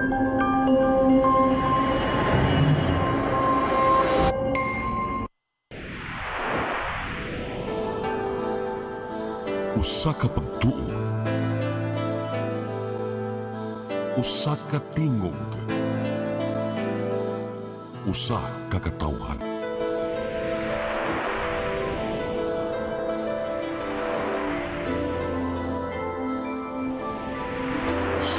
Usa ka pagtuo, usa ka tingog, usa ka katawhan.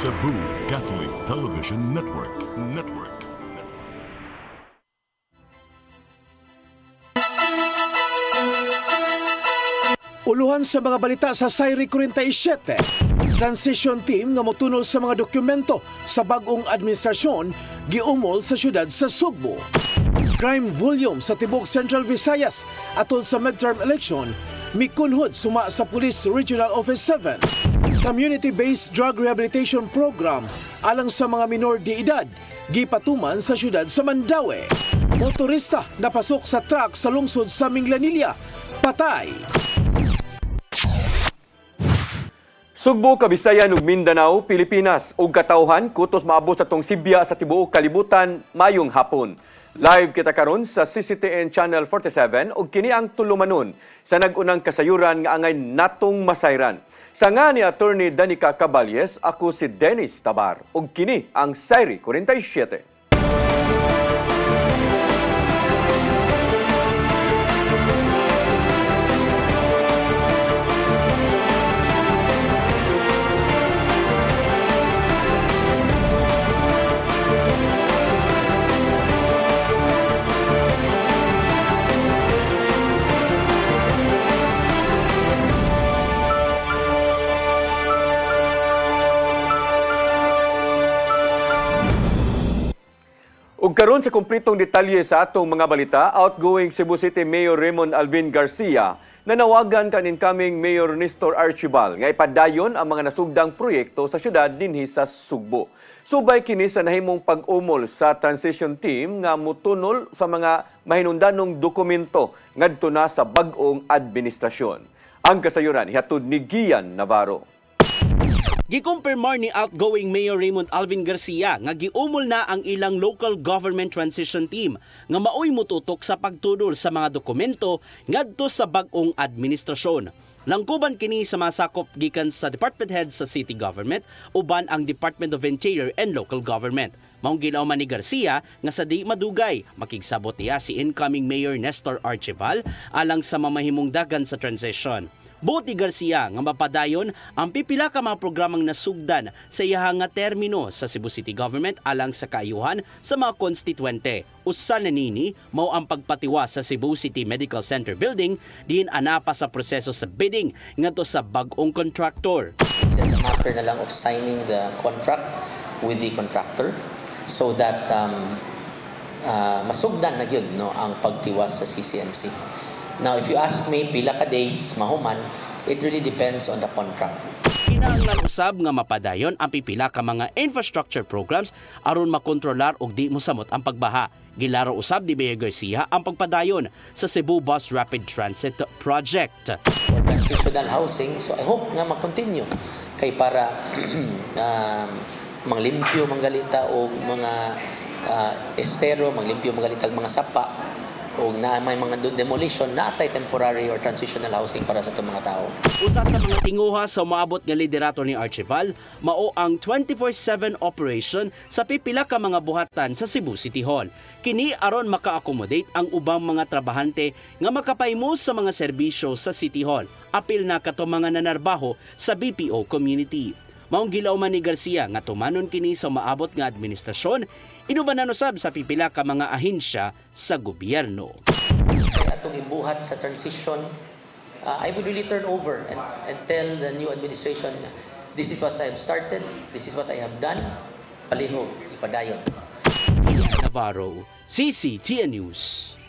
Cebu Catholic Television Network. Uluhan sa mga balita sa Sayri 47. Transition team nga motunol sa mga dokumento sa bagong administrasyon giumol sa syudad sa Sugbo. Crime volume sa tibok Central Visayas atol sa midterm election mikunhod suma sa Police Regional Office 7. Community-based drug rehabilitation program alang sa mga minor de edad gipatuman sa syudad sa Mandaue. Motorista napasok sa truck sa lungsod sa Minglanilla, patay. Sugbo, Kabisayan ug Mindanao, Pilipinas ug katawhan kutos maabot sa tong Sibya sa tibuok kalibutan mayong hapon. Live kita karon sa CCTN Channel 47 ug kini ang tulumanon sa nag-unang kasayuran nga angay natong masayran. Sa nga ni Attorney Danica Caballes, ako si Dennis Tabar ug kini ang Sayri 47. Ug karon sa kumpletong detalye sa atong mga balita, outgoing Cebu City Mayor Raymond Alvin Garcia nanawagan kan incoming Mayor Nestor Archibal nga ipadayon ang mga nasugdang proyekto sa syudad dinhi sa Sugbo. Subay kini sa nahimong pag-umol sa transition team nga mutunol sa mga mahinungdanong dokumento ngadto na sa bag-ong administrasyon. Ang kasayuran hihatod ni Gian Navarro. Gikumpirmar ni outgoing Mayor Raymond Alvin Garcia nga giumol na ang ilang local government transition team nga maoy mututok sa pagtudol sa mga dokumento ngadto sa bag-ong administrasyon. Langkuban kini sa masakop gikan sa department heads sa city government uban ang Department of Interior and Local Government. Maong gilauman ni Garcia nga sa di madugay makigsabot niya si incoming Mayor Nestor Archibal alang sa mamahimong dagan sa transition. Buot ni Garcia nga mapadayon ang pipila ka mga programang nasugdan sa iyahang nga termino sa Cebu City Government alang sa kaayuhan sa mga konstituente. Usa na nini mao ang pagpatiwa sa Cebu City Medical Center building diin anapa sa proseso sa bidding ngadto sa bag-ong contractor. It's just a matter na lang of signing the contract with the contractor so that masugdan na gyud no ang pagtiwas sa CCMC. Now, if you ask me, pila ka days, mahuman, it really depends on the contract. Kinahanglan usab nga mapadayon ang pipila ka mga infrastructure programs aron makontrolar og di mosamot ang pagbaha. Gilaro usab ni Mayor Garcia ang pagpadayon sa Cebu Bus Rapid Transit Project. For transitional housing, so I hope nga ma-continue kay para manglimpyo manggalita o mga estero, manglimpyo manggalita mga sapa o na may mga demolition na atay temporary or transitional housing para sa itong mga tao. Usa sa mga tinguha sa umaabot nga liderato ni Archibal, mao ang 24/7 operation sa pipila ka mga buhatan sa Cebu City Hall. Kini aron maka-accommodate ang ubang mga trabahante nga makapahimo sa mga serbisyo sa City Hall. Apil na kato mga nanarbaho sa BPO community. Maong gilauman ni Garcia nga tumanon kini sa maabot nga administrasyon, inuban na nusab sa pipila ka mga ahensya sa gobyerno. Atong ibuhat sa transition, I would really turn over and tell the new administration, this is what I have started, this is what I have done, palihog, ipadayon. Navarro, CCTN News.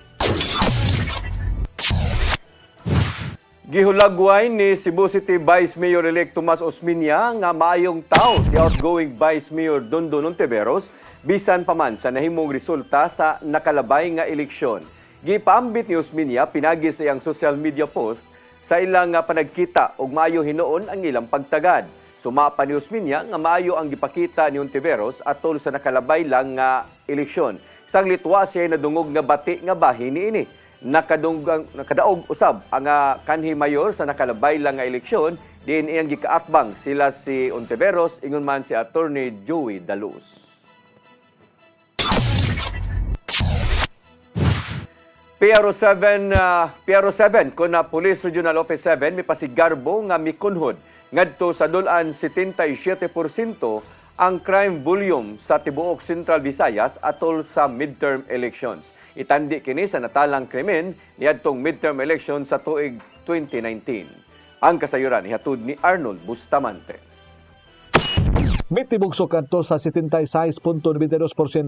Gihulagway ni Cebu City Vice Mayor-elect Tomas Osmeña nga maayong tao si outgoing Vice Mayor Dondon Ontiveros bisan pa man sa nahimong resulta sa nakalabay nga eleksyon. Gipaambit ni Osmeña pinagi sa iyang social media post sa ilang panagkita og maayo hinuon ang ilang pagtagad. Sumapa ni Usminya nga maayo ang gipakita ni Ontiveros atol sa nakalabay lang nga eleksyon. Sang litwa siya nadungog nga bati nga bahin niini. Nakadaog usab ang kanhi mayor sa nakalabay lang nga eleksyon, diin iyang gikaatbang sila si Ontiveros ingon man si Attorney Joey Daluz. PRO7 kun na Police Regional Office 7 may pasigarbo nga mikunhod ngadto sa dulan 77% ang crime volume sa tibuok Central Visayas atol sa midterm elections. Itandi kini sa natalang krimen niadtong midterm election sa tuig 2019. Ang kasayuran ihatod ni Arnold Bustamante. May tibugsok kadto sa 76.92%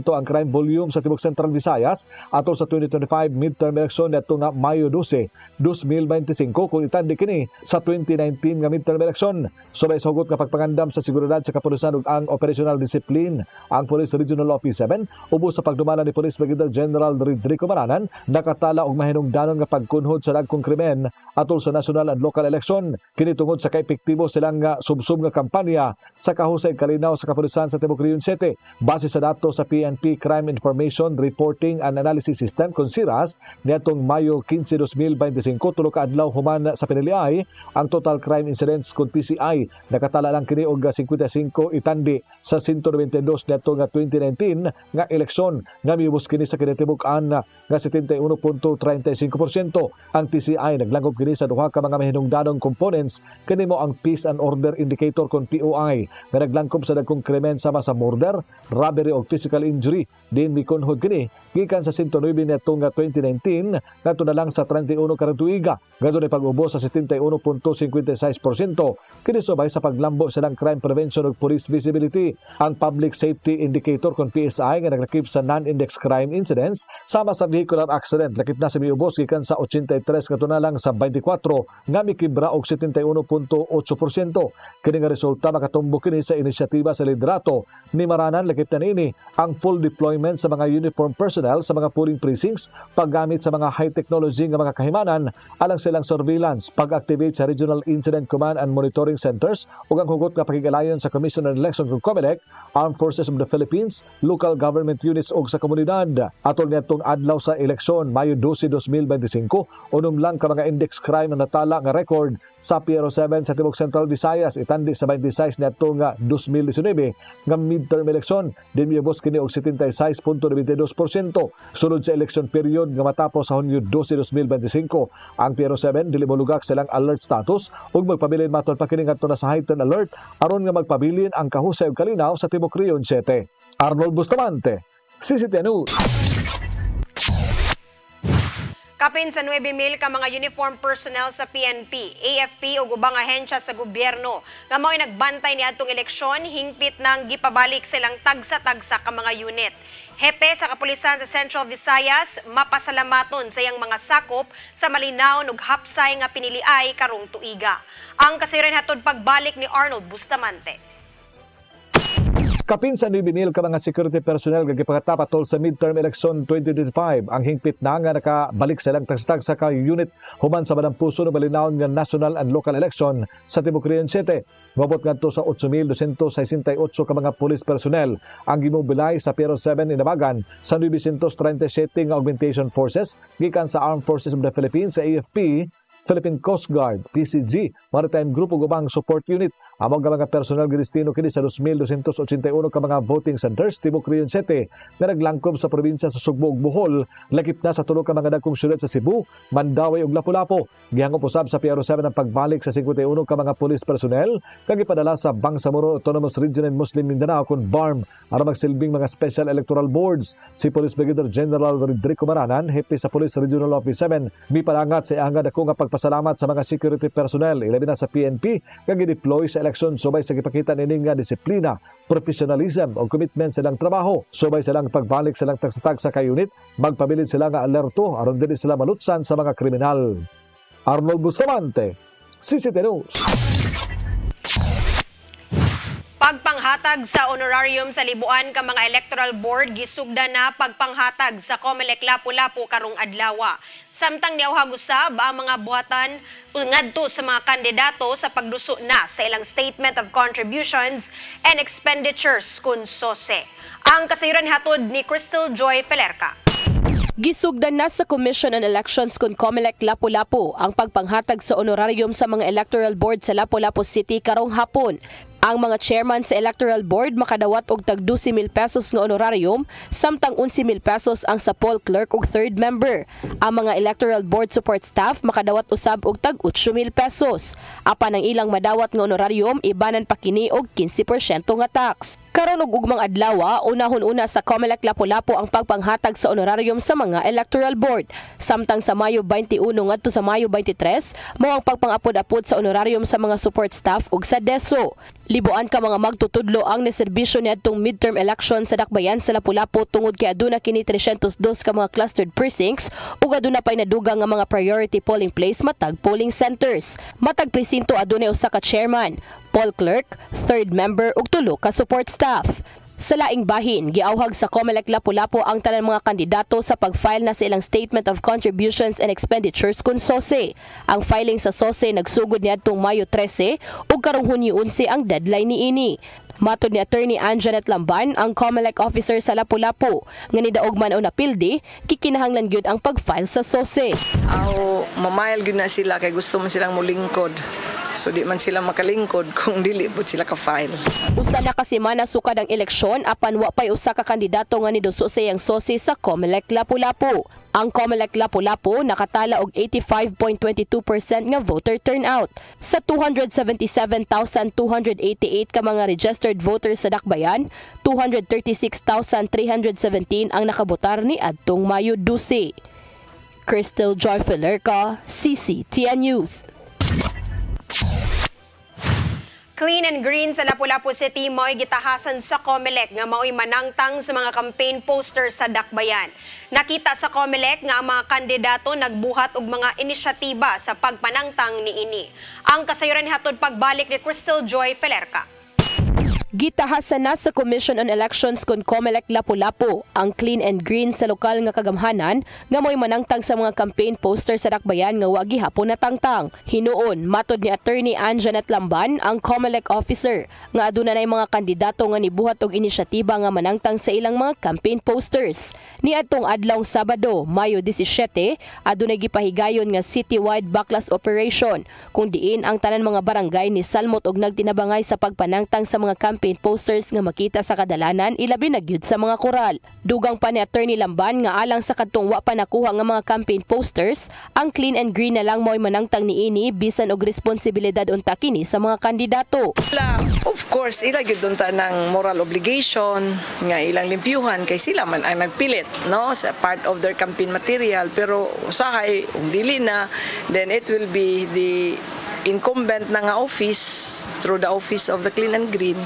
ang crime volume sa tibok Central Visayas atol sa 2025 midterm election ngadto nga Mayo 12, 2025 kung itandi kini sa 2019 nga midterm election. Subay sa hugot nga pagpangandam sa seguridad sa kapulisan ug ang operational discipline ang Police Regional Office 7 ubos sa pagdumala ni Police Brigadier General Rodrigo Maranan nakatala og mahinungdanon nga pagkunhod sa dagkong krimen atol sa national and local election. Kini tungod sa kaepektibo silang nga subsub nga kampanya sa kahusay kalinaw sa kapulisan sa Timog Region 7 base sa dato sa PNP Crime Information Reporting and Analysis System (CIRAS) niadtong Mayo 15, 2025 tulo ka adlaw human sa piniliay ang total crime incidents kun TCI nakatala lang kini og 55 itandi sa 192 niadtong 2019 nga eleksyon nga miubos kini sa kinatibuk-an nga 71.35%. Ang TCI naglangkob kini sa duha ka mga mahinungdanong components kini mo ang Peace and Order Indicator kon POI nga naglangkob sa dagkong krimen sama sa murder, robbery o physical injury. Din mikunhod kini gikan sa 109 niadtong 2019 ngadto na lang sa 31 ka tuiga ngadto ni pag-ubos sa 71.56%. Kini subay sa paglambo silang crime prevention ug police visibility. Ang Public Safety Indicator kon PSI nga naglakip sa non-index crime incidents sama sa vehicular accident lakip na sa miubos gikan sa 83 ngadto na lang sa 24 nga mikibra og 71.8%. Kini nga resulta makatumbo kini sa inisyatiba sa liderato ni Maranan lakip na niini ang full deployment sa mga uniform personnel sa mga polling precincts, paggamit sa mga high technology nga mga kahimanan alang silang surveillance, pag-activate sa Regional Incident Command and Monitoring Centers ug ang hugot nga pakigalayon sa Commission on Election ug COMELEC, Armed Forces of the Philippines, local government units ug sa komunidad. Atol niadtong adlaw sa eleksyon Mayo 12, 2025 unom lang ka mga index crime na natala nga record sa PRO7 sa Timog Central Visayas itandi sa 26 niadtong 2019 nga midterm election din miubos kini og 76.92%. Sunod sa election period nga matapos sa Hunyo 12, 2025 ang PRO7 dili molugak silang alert status ug magpabilin matod pa kini ngadto na sa heightened alert aron nga magpabilin ang kahusay ug kalinaw sa Timog Region 7. Arnold Bustamante, CCTV News. Kapin sa 9,000 ka mga uniform personnel sa PNP, AFP ug ubang ahensya sa gobyerno nga mao'y nagbantay niadtong eleksyon hingpit nang gipabalik silang tagsa-tagsa ka mga unit. Hepe sa kapulisan sa Central Visayas mapasalamaton sa iyang mga sakop sa malinaw ug hapsay nga piniliay karong tuiga. Ang kasayuran hatod pagbalik ni Arnold Bustamante. Kapin sa 9,000 ka mga security personnel nga gipakatap atol sa midterm election 2025 ang hingpit na nga nakabalik silang tagsa ka unit human sa madampuso ng balinawon nga national and local election sa Timog Region 7. Mabot ngadto sa 8,268 ka mga police personnel ang gimobilay sa PRO7 inabagan sa 937 nga augmentation forces gikan sa Armed Forces of the Philippines sa AFP, Philippine Coast Guard, PCG, Maritime Group ug ubang support unit. Among mga personal gidestino kini sa 2,281 ka mga voting centers Timog Region 7 nga naglangkob sa probinsya sa Sugbo ug Bohol, lakip na sa tulo ka mga dagkong syudad sa Cebu, Mandawi ug Lapu-Lapu. Gihangop usab sa PRO7 ang pagbalik sa 51 ka mga police personnel kag ipadala sa Bangsamoro Autonomous Region in Muslim Mindanao kun BARM aron magsilbing mga special electoral boards. Si Police Brigadier General Rodrigo Maranan, hepe sa Police Regional Office 7, mipalangat sa iyang dako nga pagpasalamat sa mga security personnel ilabi na sa PNP nga gideploy sa eleksyon subay sa gipakita nining nga disiplina, professionalism o commitment silang trabaho. Subay silang pagbalik silang tagsa-tagsa ka unit, magpabilin sila nga alerto aron dili sila malutsan sa mga kriminal. Arnold Bustamante, CCTV News. Pagpang pagpanghatag sa honorarium sa libuan ka mga electoral board gisugda na pagpanghatag sa COMELEC Lapu-Lapu karong adlaw. Samtang niauhag usab ang mga buhatan ngadto sa mga kandidato sa pagduso na sa ilang statement of contributions and expenditures kun SOSE. Ang kasayuran hatod ni Crystal Joy Pelerca. Gisugdan na sa Commission on Elections kun COMELEC Lapu-Lapu ang pagpanghatag sa honorarium sa mga electoral board sa Lapu-Lapu City karong hapon. Ang mga chairman sa electoral board makadawat og tag 12,000 pesos nga honorarium, samtang 11,000 pesos ang sa poll clerk ug third member. Ang mga electoral board support staff makadawat usab og tag 8,000 pesos. Apan ang ilang madawat nga honorarium ibanan pa kini og 15% nga tax. Karon og ugmang adlaw, unahon-una sa COMELEC Lapu-Lapu ang pagpanghatag sa honorarium sa mga electoral board. Samtang sa Mayo 21 ngadto sa Mayo 23, mao ang pagpangapod-apod sa honorarium sa mga support staff ug sa DESO. Libuan ka mga magtutudlo ang naserbisyo niadtong midterm election sa Dakbayan sa Lapu-Lapu tungod kay aduna kini 302 ka mga clustered precincts ug aduna pay nadugang nga mga priority polling place matag polling centers. Matag presinto adunay usa ka chairman, poll clerk, third member ug 3 ka support staff. Sa laing bahin, giauhag sa COMELEC Lapu-Lapu ang tanan mga kandidato sa pag-file na sa ilang Statement of Contributions and Expenditures kun SOSE. Ang filing sa SOSE nagsugod niadtong Mayo 13 ug karong Hunyo 11 ang deadline niini. Matod ni Attorney Anjanet Lamban, ang COMELEC officer sa Lapu-Lapu, nga nidaog man o napildi, kikinahanglan gyud ang pag-file sa SOSE. Mamayal gyud na sila kay gusto man silang mulingkod. So di man sila makalingkod kung dili pud sila ka-file. Usa na kasi manasukad ang eleksyon apan wa pay usa ka kandidato nga niduso sa iyang SOSE sa COMELEC Lapu-Lapu. Ang COMELEC Lapu-Lapu nakatala og 85.22% nga voter turnout. Sa 277,288 ka mga registered voters sa Dakbayan, 236,317 ang nakabotar ni adtong Mayo 12. Crystal Joy Pelerca, CCTN News. Clean and Green sa Lapu-Lapu City mao'y gitahasan sa COMELEC nga mao'y manangtang sa mga campaign posters sa Dakbayan. Nakita sa COMELEC nga ang mga kandidato nagbuhat og mga inisyatiba sa pagpanangtang niini. Ang kasayuran hatod pagbalik ni Crystal Joy Pelerca. Gitahasan na sa Commission on Elections kun COMELEC Lapu-Lapu ang Clean and Green sa lokal nga kagamhanan nga mo'y manangtang sa mga campaign poster sa Dakbayan nga wa gihapon natangtang. Hinuon, matod ni Attorney Anjanet Lamban, ang COMELEC officer, nga aduna nay mga kandidato nga nibuhat og inisyatiba nga manangtang sa ilang mga campaign posters. Niadtong adlawng Sabado, Mayo 17, adunay gipahigayon nga citywide backlash operation kung diin ang tanan mga barangay ni salmot og nagtinabangay sa pagpanangtang sa mga campaign posters nga makita sa kadalanan ilabi na gyud sa mga koral. Dugang pa ni Attorney Lamban nga alang sa kadtong wa pa nakuha nga mga campaign posters, ang Clean and Green na lang mo'y manangtang niini bisan og responsibilidad unta kini sa mga kandidato. Of course, ila gyud unta ng moral obligation nga ilang limpyuhan kay sila man ang nagpilit, no, sa part of their campaign material, pero usahay dili na, then it will be the incumbent na nga office through the office of the Clean and Green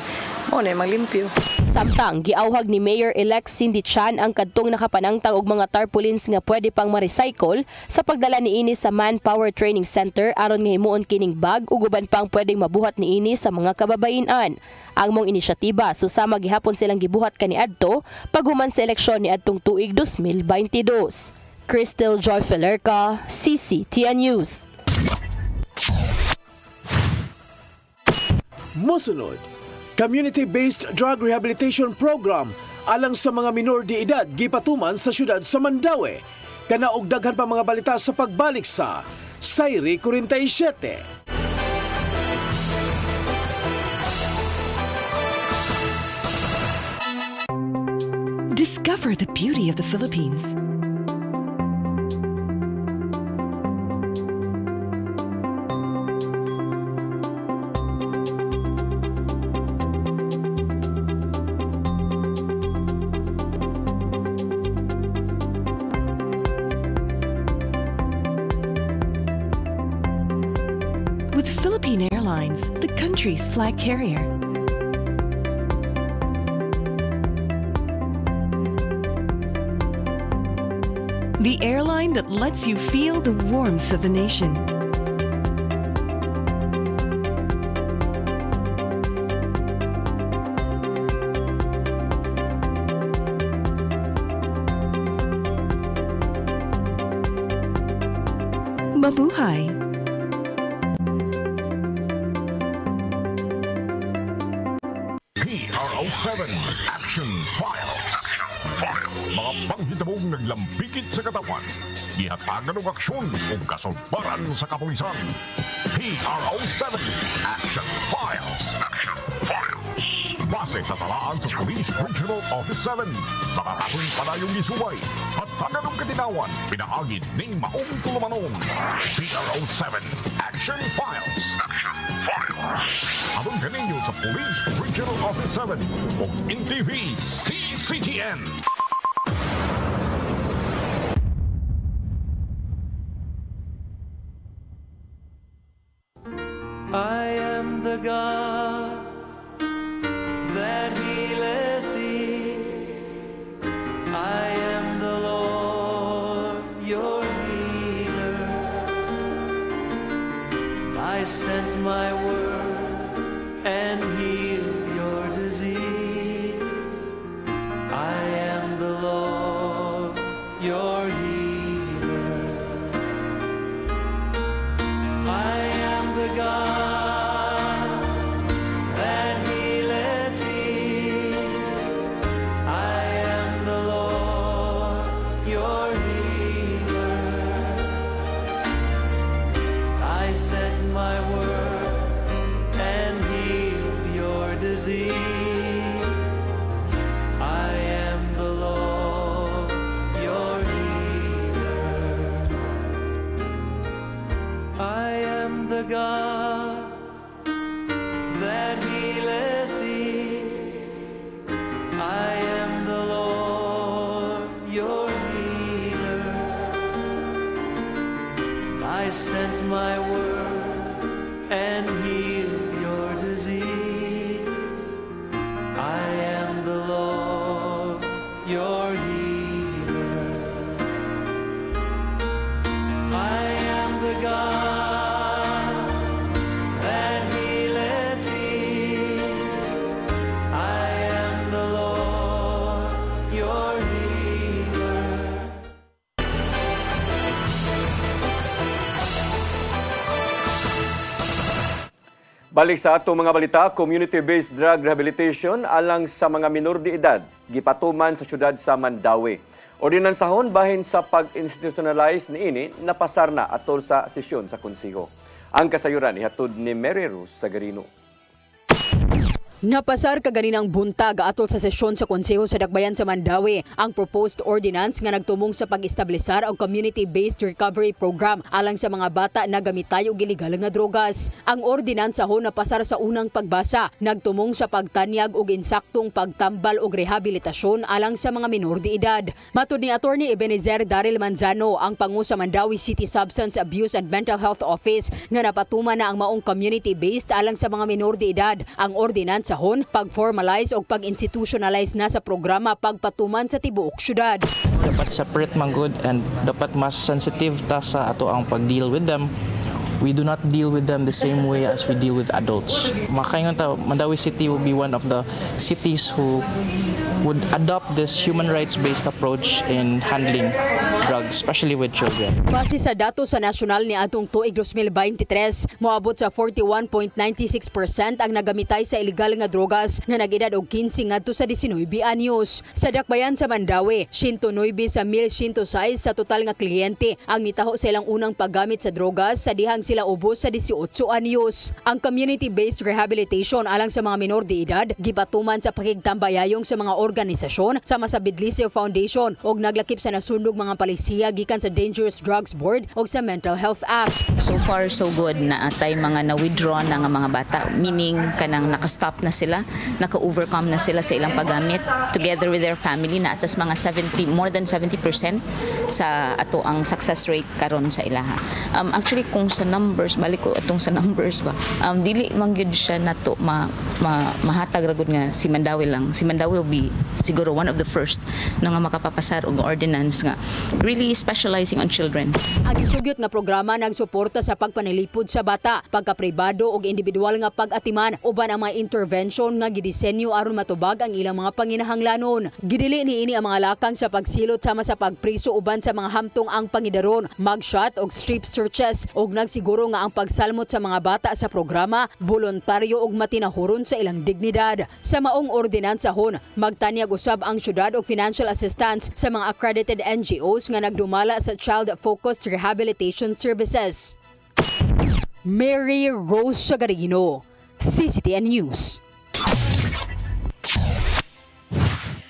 mo na maglimpyo. Samtang giauhag ni Mayor-elect Cindy Chan ang kadtong nakapanangtang og mga tarpaulins nga pwede pang ma-recycle sa pagdala niini sa Manpower Training Center aron nga himuon kining bag ug uban pang pwedeng mabuhat niini sa mga kababayen-an. Ang mong inisyatiba susama gihapon silang gibuhat kaniadto paghuman sa eleksyon niadtong tuig 2022. Crystal Joy Pelerca, CCTN News. Mosunod, community-based drug rehabilitation program alang sa mga minor de edad gipatuman sa syudad sa Mandaue. Kana og daghan pa mga balita sa pagbalik sa Sayri 47. Discover the beauty of the Philippines. With Philippine Airlines, the country's flag carrier. The airline that lets you feel the warmth of the nation. mabuhay. PRO7 Action Files. Mga panghitabong naglambikit sa katawan. Ihatagan ng aksyon o kasulbaran sa kapulisan. PRO7 Action Files. Base sa talaan sa Police Regional Office 7. Nakakasuing padayong gisubay. Hatagan ng katinawan. Pinaagid ng maong tulumanon. PRO7 Action Files. Abang kaninyo sa Police Regional Office 7 o NTV CCTN. I am the God that healeth thee. I am the Lord, your healer. I sent my word and healed your disease. I am the Lord, your healer. I am the God that healeth thee. I am the Lord, your healer. I sent my word and healed your disease. I am the Lord, your healer. I am the God that healeth thee. I am the Lord, your healer. I sent my word and healed your disease. I am the Lord, your healer. I am the God that healeth thee. I am the Lord, your healer. Balik sa atong mga balita, community-based drug rehabilitation alang sa mga minor de edad, gipatuman sa syudad sa Mandaue. Ordinansahon bahin sa pag-institutionalize niini napasar na atol sa sesyon sa konseho. Ang kasayuran ihatod ni Mary Rose Sagarino. Napasar kaganinang buntag atol sa sesyon sa konseho sa Dakbayan sa Mandaue ang proposed ordinance nga nagtumong sa pag-establisar og community-based recovery program alang sa mga bata na gamitay og iligal nga drogas. Ang ordinansahon napasar sa unang pagbasa, nagtumong sa pagtanyag og insaktong pagtambal og rehabilitasyon alang sa mga minor de edad. Matud ni Attorney Ebenezer Daryl Manzano, ang pangu sa Mandaue City Substance Abuse and Mental Health Office, nga napatuman na ang maong community-based alang sa mga minor de edad. Ang ordinance sahon pag-formalize o pag-institutionalize na sa programa pagpatuman sa tibuok syudad. Dapat separate man good and dapat mas sensitive ta sa ato ang pag-deal with them. We do not deal with them the same way as we deal with adults. Makaingon ta, Mandaue City will be one of the cities who would adopt this human rights-based approach in handling drugs, especially with children. Base sa datos sa nasyonal ni atong tuig 2023, moabot sa 41.96% ang nagamitay sa iligal nga drogas nga nag-edad og 15 ngadto sa 19 anyos. Sa Dakbayan sa Mandaue, 109 sa 1,106 sa total nga kliyente ang mitaho sa ilang unang paggamit sa drogas sa dihang sila ubos sa 18 anyos. Ang community-based rehabilitation alang sa mga minor de edad gipatuman sa pakigtambayayong sa mga organisasyon sama sa Bidlisio Foundation og naglakip sa nasundog mga palisiya gikan sa Dangerous Drugs Board og sa Mental Health Act. So far so good na atay mga na-withdraw na nga mga bata, meaning kanang naka-stop na sila, naka-overcome na sila sa ilang paggamit together with their family na atas mga more than 70% sa ato ang success rate karon sa ilaha. Actually kung sa numbers, balik ko atong sa numbers ba, dili man gyud siya nato mahatag ra gud nga si Mandaue lang. Si Mandaue will be siguro one of the first nga makapapasar og ordinance nga really specializing on children. Ang isugyot nga programa nagsuporta sa pagpanilipod sa bata, pagkapribado og individual nga pag-atiman uban ang mga intervention nga gidisenyo aron matubag ang ilang mga panginahanglanon. Gidili niini ang mga lakang sa pagsilot sama sa pagpriso uban sa mga hamtong ang pangidaron, mugshot og strip searches og nagsiguro nga ang pagsalmot sa mga bata sa programa voluntaryo og matinahuron sa ilang dignidad. Sa maong ordinansahon, magtanyag usab ang syudad og financial assistance sa mga accredited NGOs nga nagdumala sa child-focused rehabilitation services. Mary Rose Sagarino, CCTN News.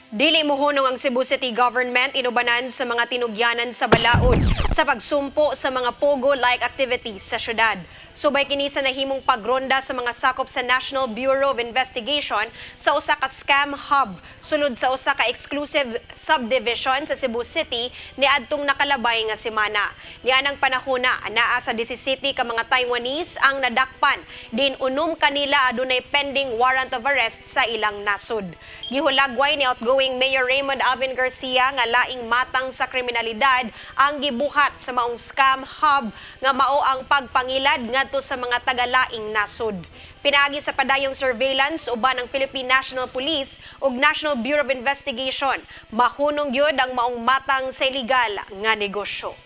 Dili mohunong ang Cebu City Government inubanan sa mga tinugyanan sa balaod sa pagsumpo sa mga pogo-like activities sa syudad. Subay kini sa nahimong pagronda sa mga sakop sa National Bureau of Investigation sa usa ka scam hub sulod sa usa ka exclusive subdivision sa Cebu City niadtong nakalabay nga semana. Nianang panahona anaa sa 17 ka mga Taiwanese ang nadakpan din unom kanila adunay pending warrant of arrest sa ilang nasud. Gihulagway ni outgoing Mayor Raymond Alvin Garcia nga laing matang sa kriminalidad ang gibuhat sa maong scam hub nga mao ang pagpangilad ngadto sa mga tagalaing nasud. Pinaagi sa padayong surveillance uban ang Philippine National Police ug National Bureau of Investigation, mahunong gyud ang maong matang sa illegal nga negosyo.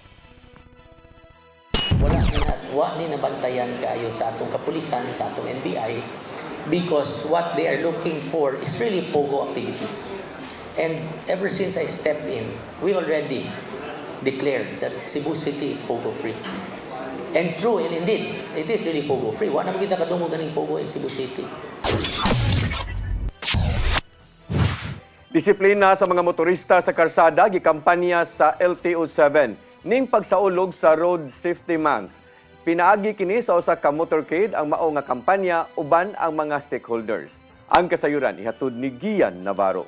Wa ni nabantayan kaayo sa atong kapulisan, sa atong NBI, because what they are looking for is really pogo activities. And ever since I stepped in, we already declared that Cebu City is pogo-free. And true, and indeed, it is really pogo-free. Wa naman kita kadungog ganing pogo in Cebu City. Disiplina sa mga motorista sa karsada gikampanya sa LTO7 ning pagsaulog sa Road Safety Month. Pinaagi kini sa usa ka motorcade ang mao nga kampanya uban ang mga stakeholders. Ang kasayuran ihatod ni Gian Navarro.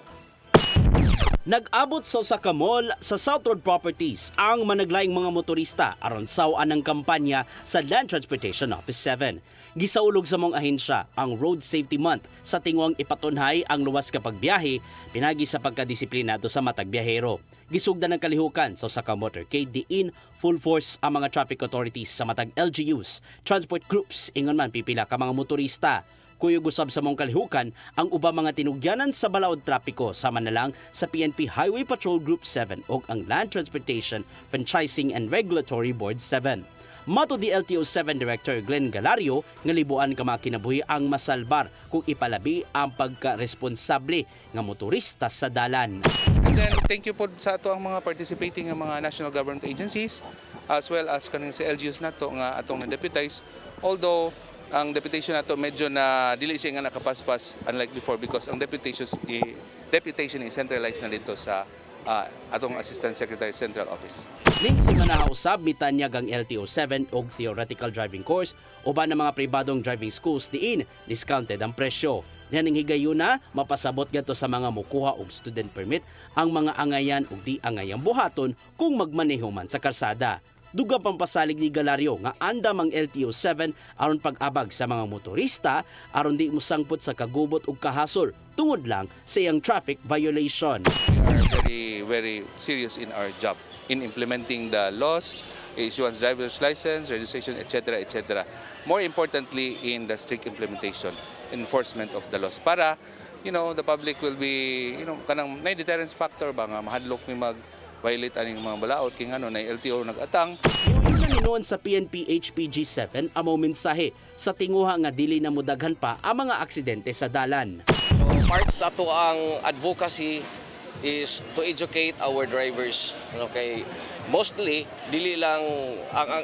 Nag-abot sa usa ka mall sa South Road Properties ang managlaing mga motorista aron sawaan ng kampanya sa Land Transportation Office 7. Gisaulog sa mong ahensya ang Road Safety Month sa tingwang ipatunhay ang luwas ka pagbiyahe pinagi sa pagkadisiplinado sa matag biyahero. Gisugdan ng kalihukan sa usa ka motorcade diin full force ang mga traffic authorities sa matag LGUs, transport groups ingon man pipila ka mga motorista. Kuyog usab sa mong kalihukan ang ubang mga tinugyanan sa balaod trapiko sama na lang sa PNP Highway Patrol Group 7 o ang Land Transportation Franchising and Regulatory Board 7. Mato di LTO7 Director Glenn Galario nga libuan ka mga kinabuhi ang masalbar kung ipalabi ang pagka-responsable nga motorista sa dalan. And then thank you po sa ato ang mga participating nga mga national government agencies as well as kaning sa LGUs nato nga atong na-deputize. Although ang deputation nato medyo na dili siya nga nakapaspas unlike before because ang deputation is centralized na dito sa atong Assistant Secretary Central Office. Ning semana usab mitanyag ang LTO7 og theoretical driving course uban ng mga pribadong driving schools diin discounted ang presyo. Nianing higayuna mapasabot gadto sa mga mukuha og student permit ang mga angayan ug di angayang buhaton kung magmaneho man sa kalsada. Dugang pampasalig ni Galario nga andam ang LTO7 aron pag-abag sa mga motorista aron di musangpot sa kagubot ug kahasol tungod lang sa iyang traffic violation. We are very serious in our job in implementing the laws, issuance driver's license, registration, etc., etc. More importantly, in the strict implementation, enforcement of the laws para the public will be kanang may deterrence factor ba nga mahadlok mi mag-violate aning mga balaod king na LTO nag-atang. Noon sa PNP HPG 7 amo mensahe sa tinguha nga dili na mudaghan pa ang mga aksidente sa dalan. So, part sa ato ang advocacy is to educate our drivers. Okay, mostly dili lang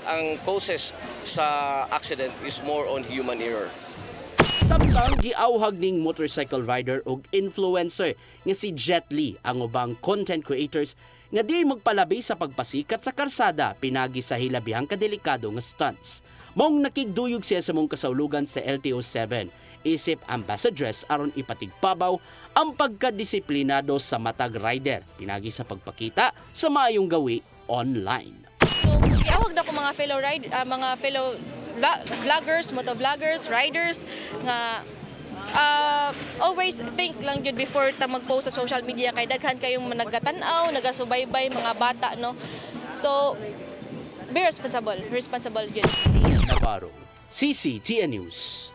ang causes sa accident is more on human error. Samtang giawhag ning motorcycle rider ug influencer nga si Jet Li ang ubang content creators nga di magpalabi sa pagpasikat sa karsada pinagi sa hilabihang kadelikado nga stunts. Mong nakigduyog siya sa mong kasaulugan sa LTO7 isip ambassadress aron ipatigpabaw ang pagkadisiplinado sa matag rider pinagi sa pagpakita sa maayong gawi online. So, giawag na ko mga fellow vloggers, motovloggers, riders nga always think lang jud before ta mag-post sa social media kay daghan kayong nagatan-aw, nagasubaybay mga bata no. So be responsible jud. Navarro, CCTN News.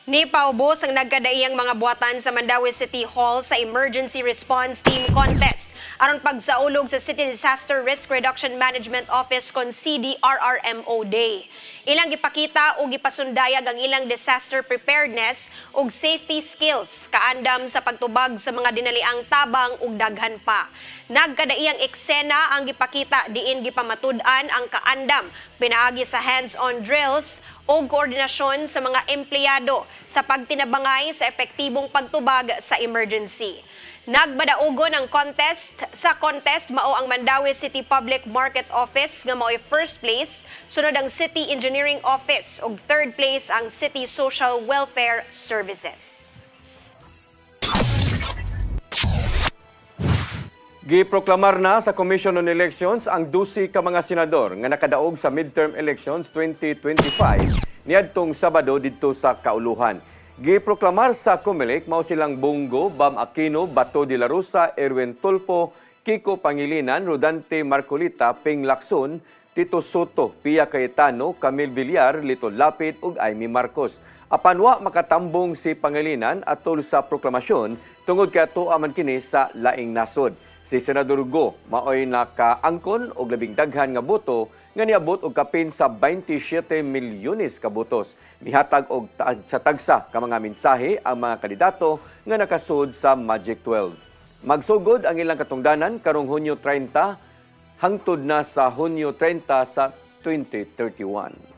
Ni paubos ang nagkadaiyang mga buhatan sa Mandaue City Hall sa Emergency Response Team Contest aron pagsaulog sa City Disaster Risk Reduction Management Office kon CDRRMO Day. Ilang gipakita o gipasundayag ang ilang disaster preparedness ug safety skills kaandam sa pagtubag sa mga dinaliang tabang ug daghan pa. Nagkadaiyang eksena ang gipakita diin gipamatud-an ang kaandam pinaagi sa hands-on drills o koordinasyon sa mga empleyado sa pagtinabangay sa epektibong pagtubag sa emergency. Nagbadaugon ang sa contest mao ang Mandaue City Public Market Office nga mao'y first place, sunod ang City Engineering Office ug third place ang City Social Welfare Services. Giproklamar na sa Commission on Elections ang 12 ka mga senador nga nakadaog sa midterm elections 2025 niadtong Sabado didto sa Kauluhan. Giproklamar sa COMELEC mao silang Bongo, Bam Aquino, Bato de la Rosa, Erwin Tulfo, Kiko Pangilinan, Rodante Marcolita, Ping Lacson, Tito Soto, Pia Cayetano, Camille Villar, Lito Lapid ug Amy Marcos. Apanwa makatambong si Pangilinan atol sa proklamasyon tungod kay atoa man kini sa laing nasod. Si Senador Go maoy nakaangkon og labing daghan nga boto nga niabot og kapin sa 27 milyones ka botos. Mihatag og sa tagsa ka mga mensahe ang mga kandidato nga nakasud sa Magic 12. Magsugod ang ilang katungdanan karong Hunyo 30 hangtod na sa Hunyo 30 sa 2031.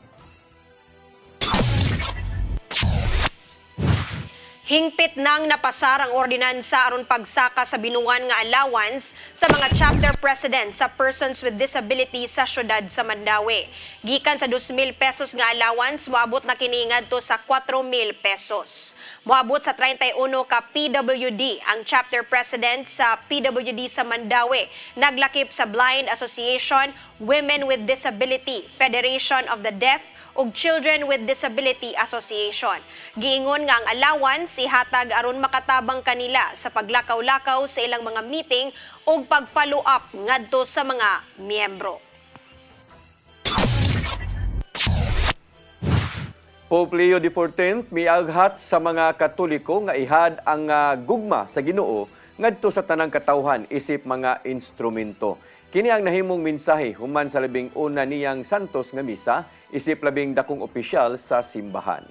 Hingpit nang napasar ang ordinansa aron pagsaka sa binuan nga allowance sa mga chapter president sa persons with disability sa syudad sa Mandaue. Gikan sa 2,000 pesos nga allowance, moabot na kini ngadto sa 4,000 pesos. Moabot sa 31 ka PWD ang chapter president sa PWD sa Mandaue. Naglakip sa Blind Association, Women with Disability, Federation of the Deaf, ug Children with Disability Association. Giingon nga ang allowance ihatag aron makatabang kanila sa paglakaw-lakaw sa ilang mga meeting ug pag-follow up ngadto sa mga miyembro. Pope Leo XIV miaghat sa mga Katoliko nga ihad ang gugma sa Ginoo ngadto sa tanang katawhan isip mga instrumento. Kini ang nahimong mensahe human sa labing una niyang santos nga misa isip labing dakong opisyal sa simbahan.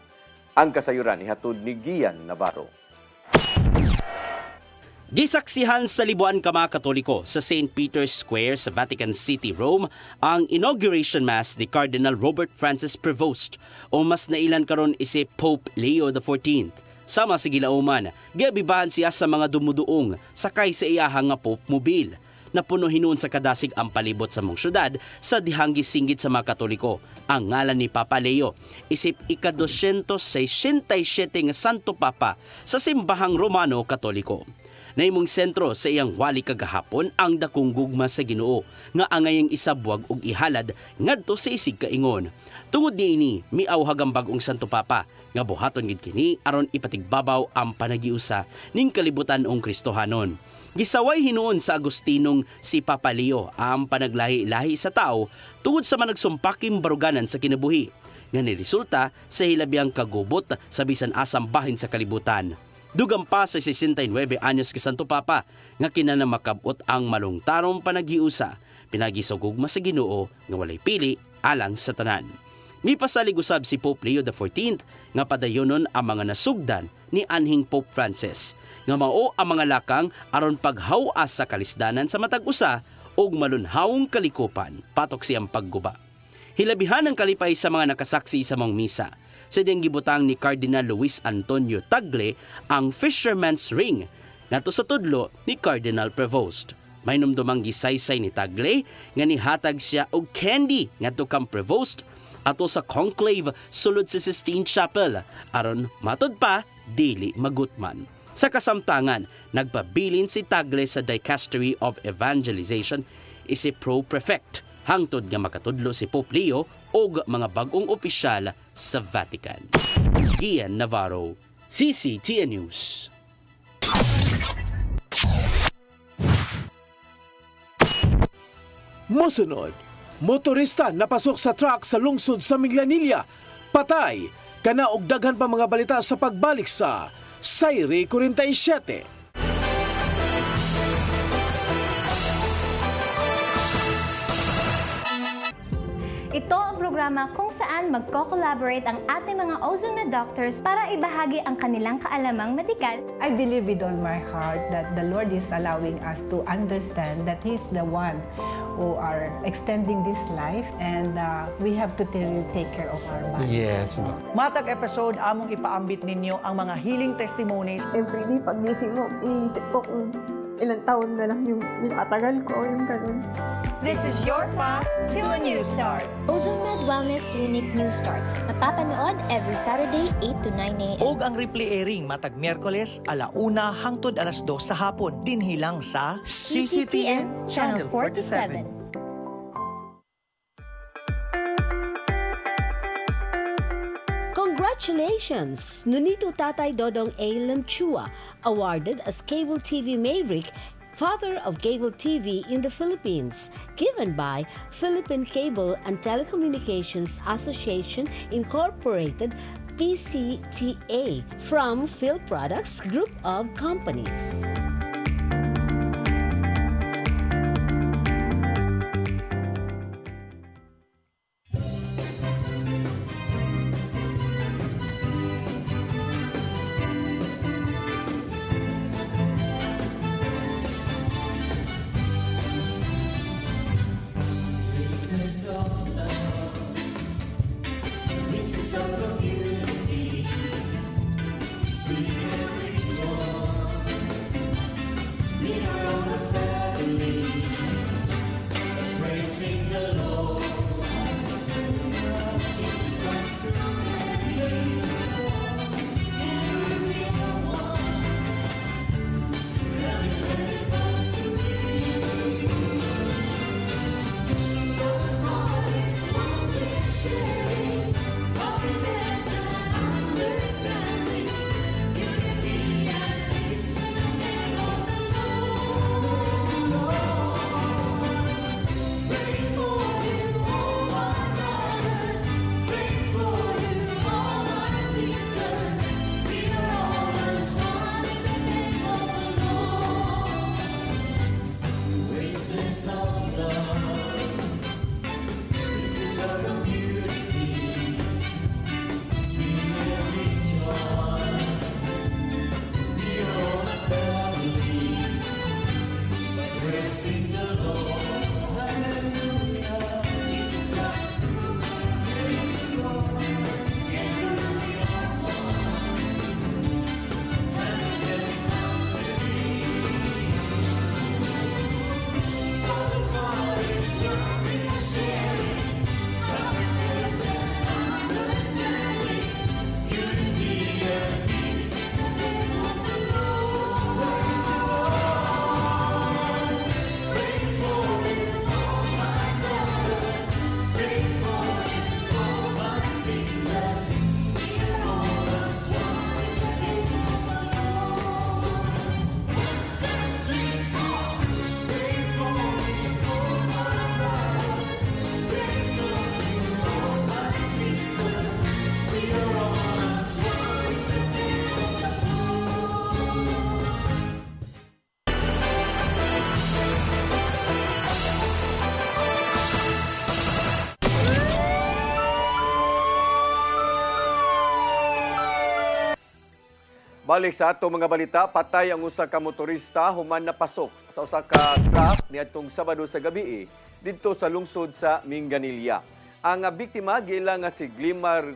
Ang kasayuran ihatod ni Gian Navarro. Gisaksihan sa libuan ka mga Katoliko sa St. Peter's Square sa Vatican City, Rome, ang inauguration mass ni Cardinal Robert Francis Prevost o mas nailan karon isip Pope Leo XIV. Sama sa gilauman, giabibahan siya sa mga dumuduong sakay sa iyahang nga Pope Mobile. Napuno hinuon sa kadasig ang palibot sa mong syudad sa dihang gisinggit sa mga Katoliko. Ang ngalan ni Papa Leo isip ika-267 nga Santo Papa sa simbahang Romano Katoliko. Naimong sentro sa iyang wali kagahapon ang dakong gugma sa Ginoo nga angayang isabwag ug ihalad ngadto sa isig kaingon. Tungod niini miawhag ang bag-ong Santo Papa nga buhaton gid kini aron ipatigbabaw ang panagiusa ning kalibutan ong Kristohanon. Gisaway hinuon sa Agustinong si Papa Leo ang panaglahi-lahi sa tao tungod sa managsumpaking baruganan sa kinabuhi nga niresulta sa hilabiyang kagubot sa bisan asang bahin sa kalibutan. Dugang pa sa 69 anyos ki Santo Papa nga kinanamakabot ang malungtarong panaghiusa pinagi sa gugma sa Ginoo nga walay pili alang sa tanan. Mipasalig usab si Pope Leo XIV nga padayonon ang mga nasugdan ni anhing Pope Francis nga mao ang mga lakang aron paghawas sa kalisdanan sa matag usa ug malunhawong kalikupan patok siyang pagguba. Hilabihan ang kalipay sa mga nakasaksi sa mong misa. Sa diyang gibutang ni Cardinal Luis Antonio Tagle ang Fisherman's Ring ngadto sa tudlo ni Cardinal Prevost. May numdumang gisaysay ni Tagle nga nihatag siya og candy ngadto kang Prevost ato sa conclave sulod sa Sistine Chapel aron matud pa dili magutman. Sa kasamtangan, nagpabilin si Tagle sa Dicastery of Evangelization isip pro-prefect hangtod nga makatudlo si Pope Leo o mga bagong opisyal sa Vatican. Ian Navarro, CCTN News. Mosunod, motorista napasok sa truck sa lungsod sa Minglanilla. Patay, kana og daghan pa mga balita sa pagbalik sa Sayri 47. Ito ang programa kung saan magko-collaborate ang ating mga ozone doctors para ibahagi ang kanilang kaalamang medikal. I believe with all my heart that the Lord is allowing us to understand that He's the one who are extending this life and we have to really take care of our body. Yes. Matag episode, among ipaambit ninyo ang mga healing testimonies. Every day, pagising mo, iisip ko kung ilang taon na lang yung atagal ko, yung ganun. This is your path to a new start. OzoneMed Wellness Clinic New Start. Mapapanood every Saturday, 8 to 9 a.m. Og ang replay airing matag Miyerkules, 1:00 hangtod 2:00 sa hapon. Dinhilang sa CCTN Channel 47. Congratulations! Nunito Tatay Dodong A. Lamchua, awarded as Cable TV Maverick, Father of Cable TV in the Philippines, given by Philippine Cable and Telecommunications Association Incorporated, PCTA, from Phil Products Group of Companies. Balik sa ato mga balita, patay ang usa ka motorista human napasok sa usa ka truck niadtong Sabado sa gabi didto sa lungsod sa Minganilla. Ang biktima gila nga si Glimar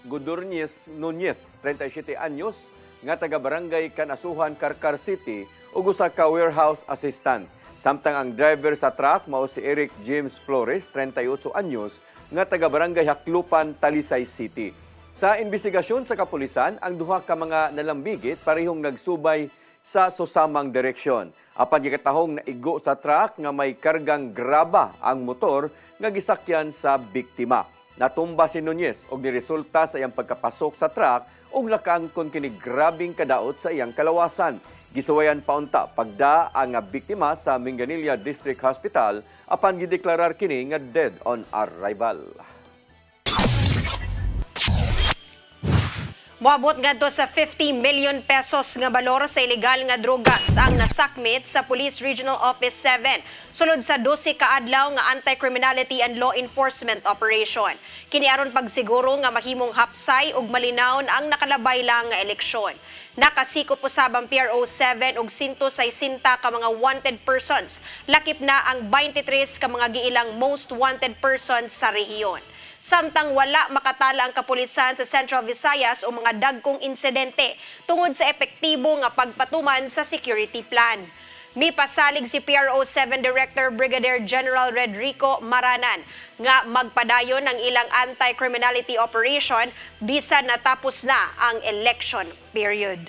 Gudornies Nunez, 37 anyos, nga taga Barangay Kanasuhan, Carcar City, ug usa ka warehouse assistant. Samtang ang driver sa truck mao si Eric James Flores, 38 anyos, nga taga Barangay Haklupan, Talisay City. Sa investigasyon sa kapulisan, ang duha ka mga nalambigit parehong nagsubay sa susamang direksyon. Apan gikatahong naigo sa truck nga may kargang graba ang motor nga gisakyan sa biktima. Natumba si Nunez og niresulta sa iyang pagkapasok sa truck ug nakaangkon kini grabing kadaot sa iyang kalawasan. Gisuwayan paunta pagda ang biktima sa Minganilla District Hospital apan gideklarar kini nga dead on arrival. Moabot ngadto sa 50 million pesos nga balor sa ilegal nga drogas ang nasakmit sa Police Regional Office 7 sulod sa 12 ka adlaw nga anti-criminality and law enforcement operation. Kini aron pagsiguro nga mahimong hapsay ug malinawon ang nakalabay lang nga eleksyon. Nakasikop usab ang PRO 7 og 160 ka mga wanted persons. Lakip na ang 23 ka mga giilang most wanted persons sa rehiyon. Samtang wala makatala ang kapulisan sa Central Visayas o mga dagkong insidente tungod sa epektibo nga pagpatuman sa security plan. Mipasalig si PRO 7 Director Brigadier General Redrico Maranan nga magpadayon ang ilang anti-criminality operation bisan natapos na ang election period.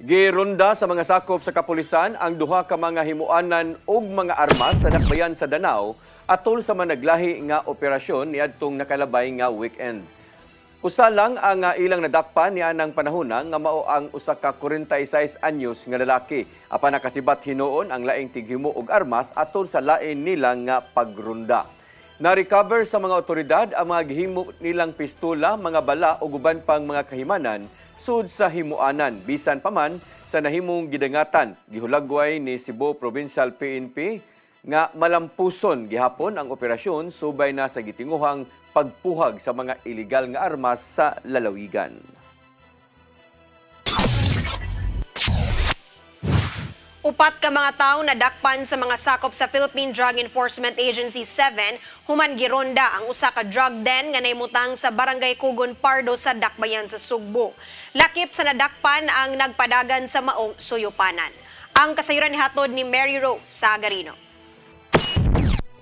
Gironda sa mga sakop sa kapulisan ang duha ka mga himuanan ug mga armas sa dakbayan sa Danao atol sa managlahi nga operasyon niadtong nakalabay nga weekend. Usa lang ang ilang nadakpan nianang panahona nga mao ang usa ka 46 anyos nga lalaki. Apan nakasibat hinuon ang laing tighimo og armas atol sa lain nilang nga pagronda. Na-recover sa mga otoridad ang mga gihimo nilang pistola, mga bala ug uban pang mga kahimanan sud sa himuanan. Bisan pa man sa nahimong gidangatan, gihulagway ni Cebu Provincial PNP nga malampuson gihapon ang operasyon subay na sa gitinguhang pagpuhag sa mga illegal nga armas sa lalawigan. Upat ka mga tao nadakpan sa mga sakop sa Philippine Drug Enforcement Agency 7 human gironda ang usa ka drug den nga naimutang sa Barangay Kugon Pardo sa Dakbayan sa Sugbo. Lakip sa nadakpan ang nagpadagan sa maong suyupanan. Ang kasayuran hatod ni Mary Rose Sagarino.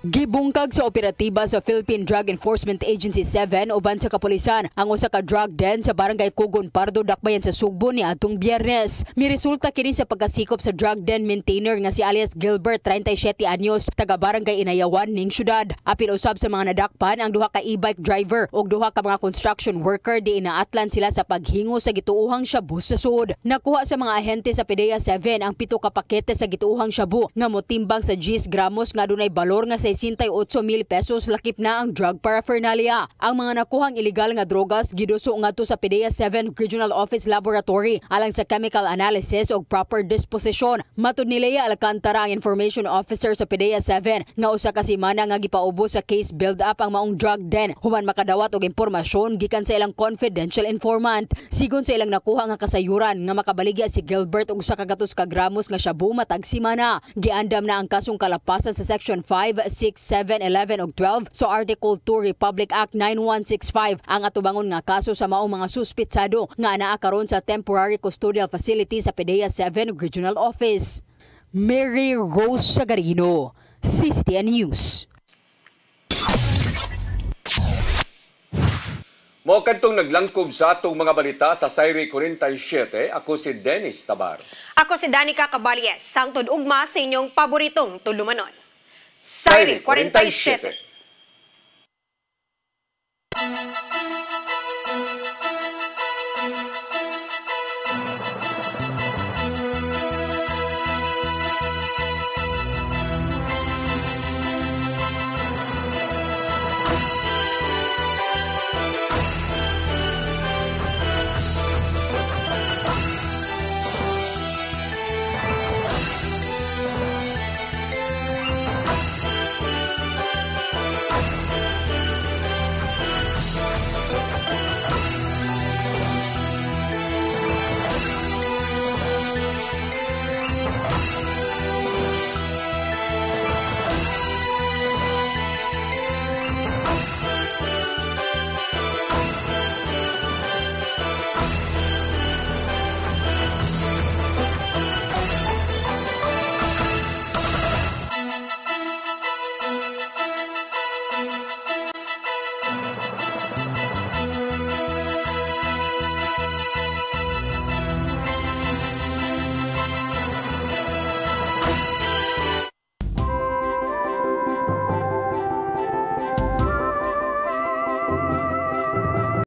Gibungkag sa operatiba sa Philippine Drug Enforcement Agency 7 uban sa kapulisan ang usa ka drug den sa Barangay Kugon Pardo, Dakbayan sa Sugbo ni atong Biyernes. Miresulta kini sa pagkasikop sa drug den maintainer nga si alias Gilbert, 37 anyos, taga Barangay Inayawan ning syudad. Apil usab sa mga nadakpan ang duha ka e-bike driver ug duha ka mga construction worker di inaatlan sila sa paghingo sa gituuhang shabu sa sud. Nakuha sa mga ahente sa PDEA 7 ang 7 ka pakete sa gituuhang shabu nga motimbang sa 10 gramos nga dunay balor nga 68,000 pesos. Lakip na ang drug paraphernalia. Ang mga nakuhang illegal nga drogas giduso ngadto sa PDEA 7 Regional Office Laboratory alang sa chemical analysis ug proper disposition. Matud ni Lea Alcantara, ang information officer sa PDEA 7, nga usa ka semana nga gipaubos sa case build-up ang maong drug den human makadawat og impormasyon gikan sa ilang confidential informant. Sigon sa ilang nakuha nga kasayuran nga makabaligya si Gilbert og 1 ka gramos nga shabu matag semana. Giandam na ang kasong kalapasan sa Section 5, 6, 7, 11 ug 12 so Article 2 Republic Act 9165 ang atubangon nga kaso sa maong mga suspitsado nga anaa karon sa temporary custodial facility sa PDEA 7 Regional Office. Mary Rose Sagarino, CCTN News. Mao kadtong naglangkob sa atong mga balita sa Sayri 47, ako si Dennis Tabar. Ako si Danica Caballes, sangtod ugma sa inyong paboritong tulumanon. Sayri 47.